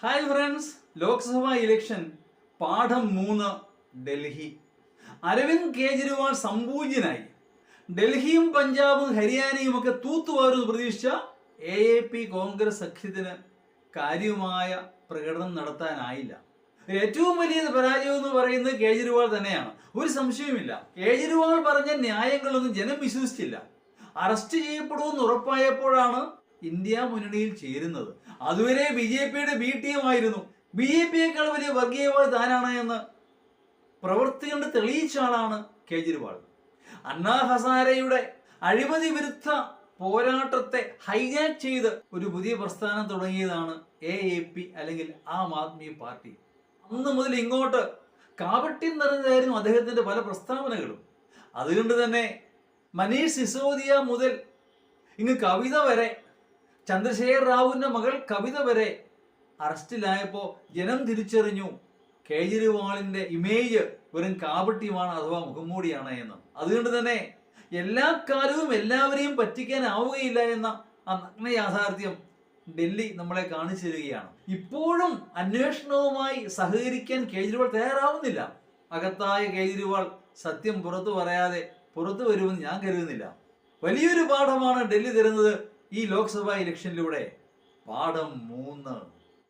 Hi friends, Lok Sabha election പാഠം 3 ഡൽഹി. അരവിന്ദ് കേജ്രിവാൾ സംപൂജ്യനായി. ഡൽഹിയും പഞ്ചാബും ഹരിയാനയും ഒക്കെ തൂത്തുവാരുമെന്ന് പ്രതീക്ഷിച്ച AAP കോൺഗ്രസ് സഖ്യത്തിന് കാര്യമായ പ്രകടനം നടത്താനായില്ല. ഏറ്റവും വലിയ പരാജയം എന്ന് പറയുന്നത് കേജ്രിവാൾ തന്നെയാണ്, ഒരു സംശയവുമില്ല. കേജ്രിവാൾ പറഞ്ഞ ന്യായങ്ങളൊന്നും ജനം വിശ്വസിച്ചില്ല. അറസ്റ്റ് ചെയ്യപ്പെടുമെന്ന് ഉറപ്പായപ്പോഴാണ് ഇന്ത്യ മുന്നണിയിൽ ചേരുന്നത്. അതുവരെ BJPയുടെ B ടീം ആയിരുന്നു. BJPയേക്കാൾ വലിയ വർഗീയവാദി താനാണ് എന്ന് പ്രവൃത്തി കൊണ്ട് തെളിയിച്ച ആളാണ് കേജ്രിവാൾ. അണ്ണാ ഹസാരെയുടെ അഴിമതി വിരുദ്ധ പോരാട്ടത്തെ ഹൈജാക്ക് ചെയ്ത് ഒരു പുതിയ പ്രസ്ഥാനം തുടങ്ങിയതാണ് AAP അല്ലെങ്കിൽ ആം ആദ്മി പാർട്ടി. അന്ന് മുതൽ ഇങ്ങോട്ട് കാപട്യം നിറഞ്ഞതായിരുന്നു അദ്ദേഹത്തിന്റെ പല പ്രസ്താവനകളും. അതുകൊണ്ട് തന്നെ മനീഷ് സിസോദിയ മുതൽ ഇങ്ങ് കവിത വരെ, ചന്ദ്രശേഖർ റാവുവിന്റെ മകൾ കവിത വരെ അറസ്റ്റിലായപ്പോൾ ജനം തിരിച്ചറിഞ്ഞു കേജ്രിവാളിന്റെ ഇമേജ് വെറും കാപട്യമാണ്, അഥവാ മുഖംമൂടിയാണ് എന്ന്. അതുകൊണ്ട് തന്നെ എല്ലാ കാലവും എല്ലാവരെയും പറ്റിക്കാനാവുകയില്ല എന്ന ആ നഗ്ന യാഥാർത്ഥ്യം ഡൽഹി നമ്മളെ കാണിച്ചു തരികയാണ്. ഇപ്പോഴും അന്വേഷണവുമായി സഹകരിക്കാൻ കേജ്രിവാൾ തയ്യാറാവുന്നില്ല. അകത്തായ കേജ്രിവാൾ സത്യം പുറത്തു പറയാതെ പുറത്തു വരുമെന്ന് ഞാൻ കരുതുന്നില്ല. വലിയൊരു പാഠമാണ് ഡൽഹി തരുന്നത് ഈ ലോക്സഭാ ഇലക്ഷനിലൂടെ. പാഠം 3.